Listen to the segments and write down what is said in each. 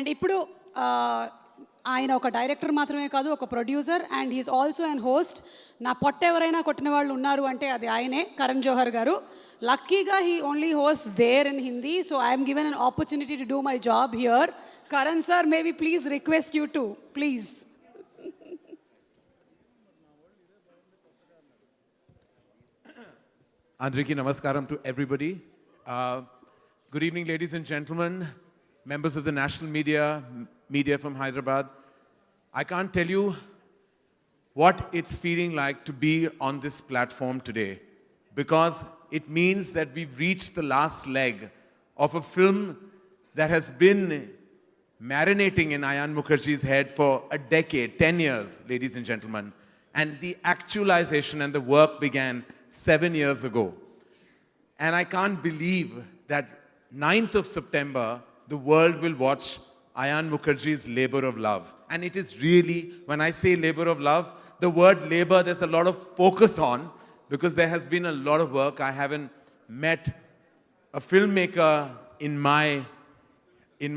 And ఇప్పుడు ఆయన ఒక డైరెక్టర్ మాత్రమే కాదు, ఒక producer, and he's also and host. నా పొట్ట ఎవరైనా కొట్టిన వాళ్ళు ఉన్నారు అంటే అది ఆయనే, కరణ్ జోహర్ గారు. లక్కీగా he only host there in Hindi, so I'm given an opportunity to do my job here. Karan sir, may we please request you to please. Andriki Namaskaram to everybody. Good evening, ladies and gentlemen, members of the national media from Hyderabad. I can't tell you what it's feeling like to be on this platform today, because it means that we've reached the last leg of a film that has been marinating in Ayan Mukherjee's head for a decade, 10 years, ladies and gentlemen. And the actualization and the work began 7 years ago. And I can't believe that 9th of September, the world will watch Ayan Mukherjee's labor of love. And it is really, when I say labor of love, the word labor, there's a lot of focus on, because there has been a lot of work. I haven't met a filmmaker in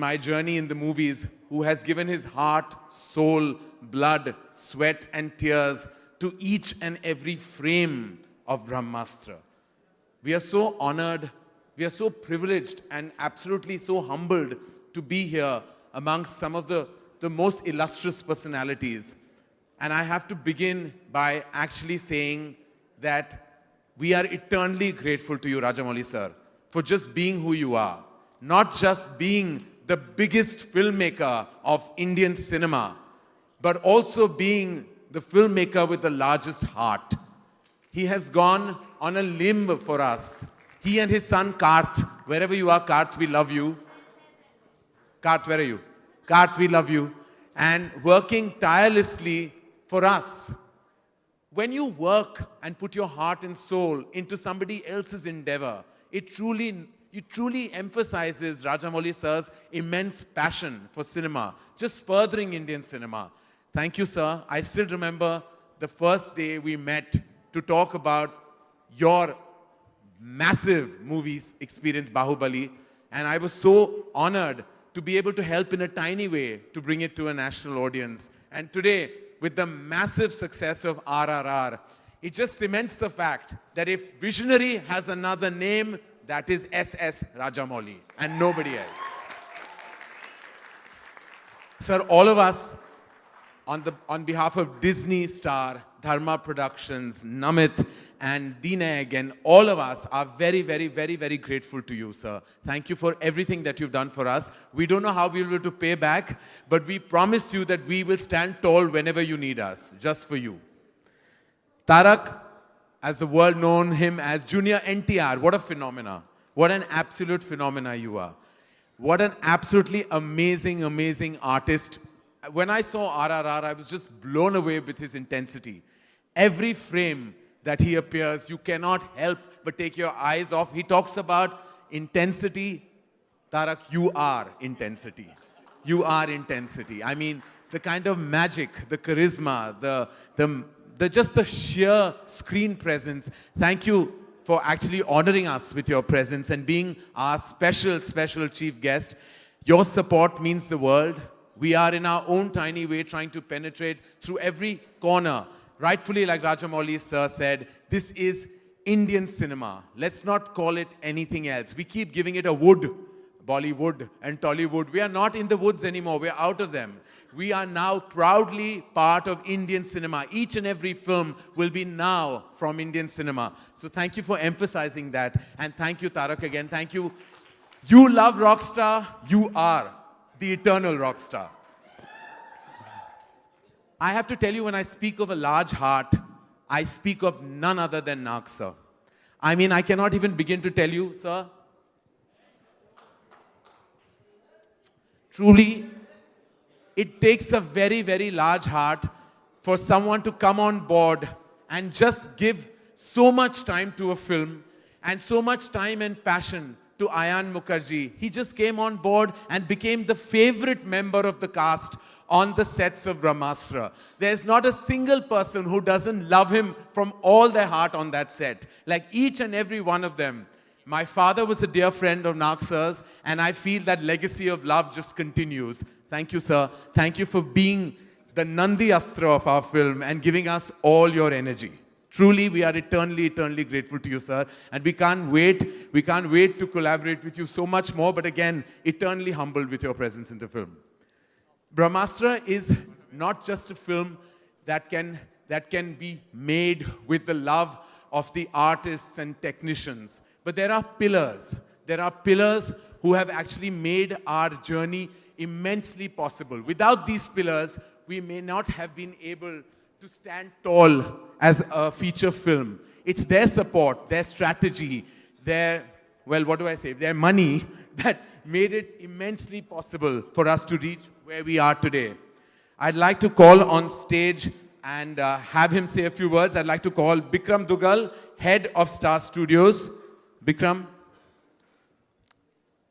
my journey in the movies who has given his heart, soul, blood, sweat and tears to each and every frame of Brahmastra. We are so honored, we are so privileged and absolutely so humbled to be here amongst some of the most illustrious personalities. And I have to begin by actually saying that we are eternally grateful to you, Rajamouli sir, for just being who you are. Not just being the biggest filmmaker of Indian cinema, but also being the filmmaker with the largest heart. He has gone on a limb for us. He and his son Karth, wherever you are, Karth, we love you. Karth, where are you? Karth, we love you. And working tirelessly for us. When you work and put your heart and soul into somebody else's endeavor, it truly emphasizes Rajamouli sir's immense passion for cinema, just furthering Indian cinema. Thank you, sir. I still remember the first day we met to talk about your massive movies experience, Bahubali, and I was so honored to be able to help in a tiny way to bring it to a national audience. And today, with the massive success of RRR, it just cements the fact that if visionary has another name, that is SS Rajamouli and nobody else. Sir, all of us on behalf of Disney star, Dharma Productions, Namit and Dineg and all of us are very, very, very, very grateful to you, sir. Thank you for everything that you've done for us. We don't know how we will be able to pay back, but we promise you that we will stand tall whenever you need us, just for you. Tarak, as the world known him as Junior NTR, what a phenomena. What an absolute phenomena you are. What an absolutely amazing, amazing artist. When I saw RRR, I was just blown away with his intensity. Every frame that he appears, you cannot help but take your eyes off. He talks about intensity. Tarak, you are intensity. You are intensity. I mean, the kind of magic, the charisma, just the sheer screen presence. Thank you for actually honoring us with your presence and being our special chief guest. Your support means the world. We are in our own tiny way trying to penetrate through every corner. Rightfully, like Rajamouli sir said, this is Indian cinema. Let's not call it anything else. We keep giving it a wood, Bollywood and Tollywood. We are not in the woods anymore. We are out of them. We are now proudly part of Indian cinema. Each and every film will be now from Indian cinema. So thank you for emphasizing that. And thank you, Tarak, again. Thank you. You love Rockstar. You are the eternal rock star. I have to tell you, when I speak of a large heart, I speak of none other than Nag, sir. I mean, I cannot even begin to tell you, sir. Truly, it takes a very, very large heart for someone to come on board and just give so much time to a film and so much time and passion to Ayan Mukherjee. He just came on board and became the favorite member of the cast on the sets of BRAHMÄSTRAM. There's not a single person who doesn't love him from all their heart on that set. Like each and every one of them. My father was a dear friend of Naksar's, and I feel that legacy of love just continues. Thank you, sir. Thank you for being the Nandi Astra of our film and giving us all your energy. Truly, we are eternally, eternally grateful to you, sir. And we can't wait to collaborate with you so much more, but again, eternally humbled with your presence in the film. Brahmastra is not just a film that can be made with the love of the artists and technicians, but there are pillars. There are pillars who have actually made our journey immensely possible. Without these pillars, we may not have been able to stand tall as a feature film. It's their support, their strategy, their money that made it immensely possible for us to reach where we are today. I'd like to call on stage and have him say a few words. I'd like to call Bikram Dugal, head of Star Studios. Bikram,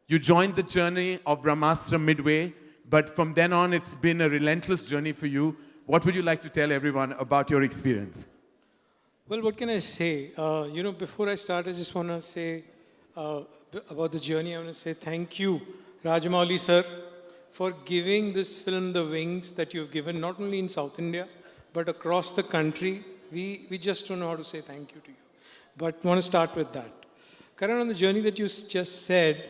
you joined the journey of Brahmastra midway, but from then on, it's been a relentless journey for you. What would you like to tell everyone about your experience? Well, what can I say? Before I start, I just want to say about the journey. I want to say thank you, Rajamouli sir, for giving this film the wings that you've given, not only in South India, but across the country. We just don't know how to say thank you to you. But I want to start with that. Karan, on the journey that you just said,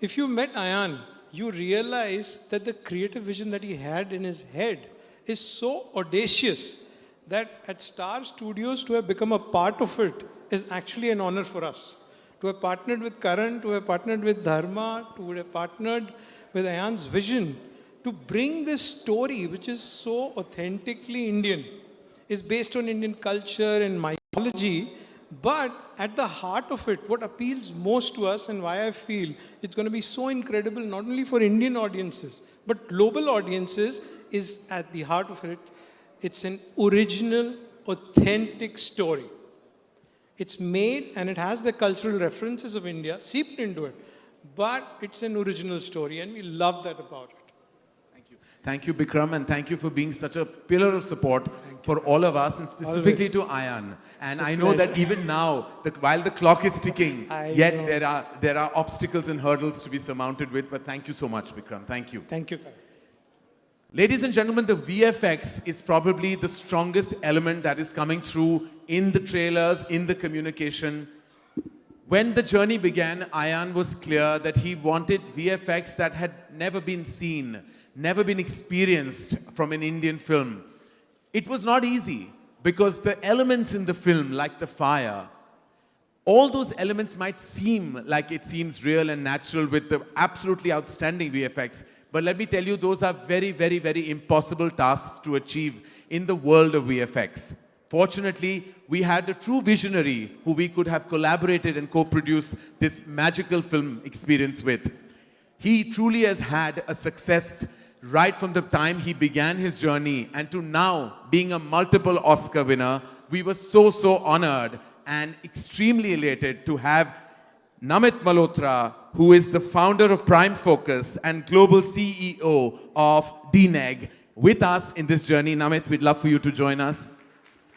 if you met Ayan, you realize that the creative vision that he had in his head is so audacious that at Star Studios to have become a part of it is actually an honor for us. To have partnered with Karan, to have partnered with Dharma, to have partnered with Ayan's vision, to bring this story, which is so authentically Indian, is based on Indian culture and mythology, but at the heart of it, what appeals most to us and why I feel it's going to be so incredible, not only for Indian audiences, but global audiences, is at the heart of it. It's an original, authentic story. It's made and it has the cultural references of India seeped into it, but it's an original story and we love that about it. Thank you, Bikram, and thank you for being such a pillar of support for all of us, and specifically to Ayan. And I know that even now, while the clock is ticking, there are obstacles and hurdles to be surmounted with. But thank you so much, Bikram. Thank you. Thank you. Ladies and gentlemen, the VFX is probably the strongest element that is coming through in the trailers, in the communication. When the journey began, Ayan was clear that he wanted VFX that had never been seen, never been experienced from an Indian film. It was not easy because the elements in the film, like the fire, all those elements might seem like it seems real and natural with the absolutely outstanding VFX. But let me tell you, those are very, very, very impossible tasks to achieve in the world of VFX. Fortunately, we had a true visionary who we could have collaborated and co-produced this magical film experience with. He truly has had a success right from the time he began his journey, and to now being a multiple Oscar winner. We were so honored and extremely elated to have Namit Malhotra, who is the founder of Prime Focus and global CEO of DNEG, with us in this journey. Namit, we'd love for you to join us.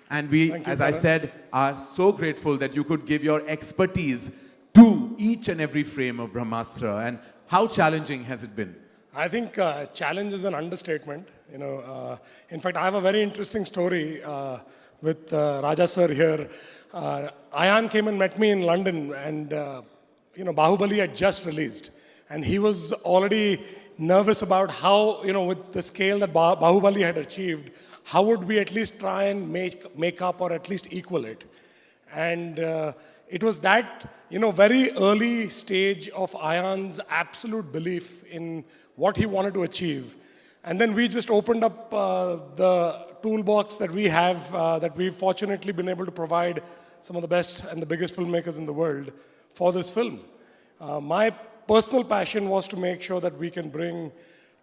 And we, as I said, are so grateful that you could give your expertise to each and every frame of Brahmastra. And how challenging has it been? I think challenge is an understatement. In fact, I have a very interesting story with Raja sir here. Ayan came and met me in London, and Bahubali had just released, and he was already nervous about how, with the scale that Bahubali had achieved, how would we at least try and make up or at least equal it? And it was that, very early stage of Ayan's absolute belief in what he wanted to achieve. And then we just opened up the toolbox that we have, that we've fortunately been able to provide some of the best and the biggest filmmakers in the world for this film. My personal passion was to make sure that we can bring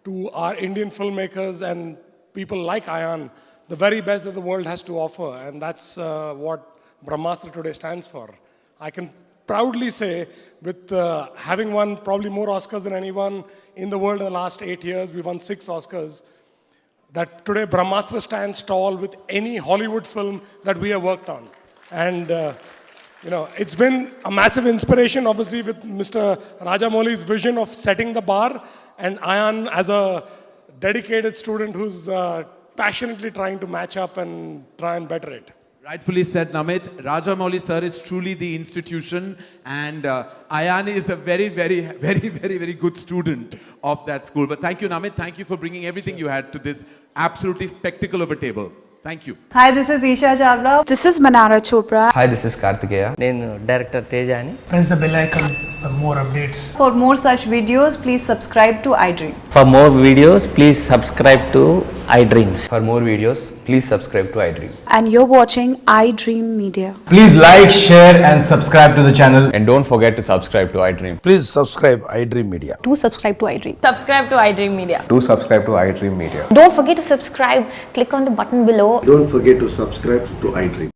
to our Indian filmmakers and people like Ayan the very best that the world has to offer. And that's what Brahmastra today stands for. I can proudly say, with having won probably more Oscars than anyone in the world in the last 8 years, we won 6 Oscars, that today Brahmastra stands tall with any Hollywood film that we have worked on. And You know, it's been a massive inspiration, obviously, with Mr. Rajamouli's vision of setting the bar, and Ayan as a dedicated student who's passionately trying to match up and try and better it. Rightfully said, Namit. Rajamouli sir is truly the institution, and Ayan is a very, very good student of that school. But thank you, Namit. Thank you for bringing everything you had to this absolutely spectacle of a table. Thank you. Hi, this is Isha Chawla. This is Manara Chopra. Hi, this is Kartikeya. నేను director Teja అని. Press the bell icon for more updates. For more such videos, please subscribe to iDream. For more videos, please subscribe to iDreams. For more videos, please subscribe to iDream. And you're watching iDream Media. Please like, share and subscribe to the channel. And don't forget to subscribe to iDream. Please subscribe iDream Media. Do subscribe to iDream. Subscribe to iDream Media. Do subscribe to iDream Media. Don't forget to subscribe. Click on the button below. Don't forget to subscribe to iDream.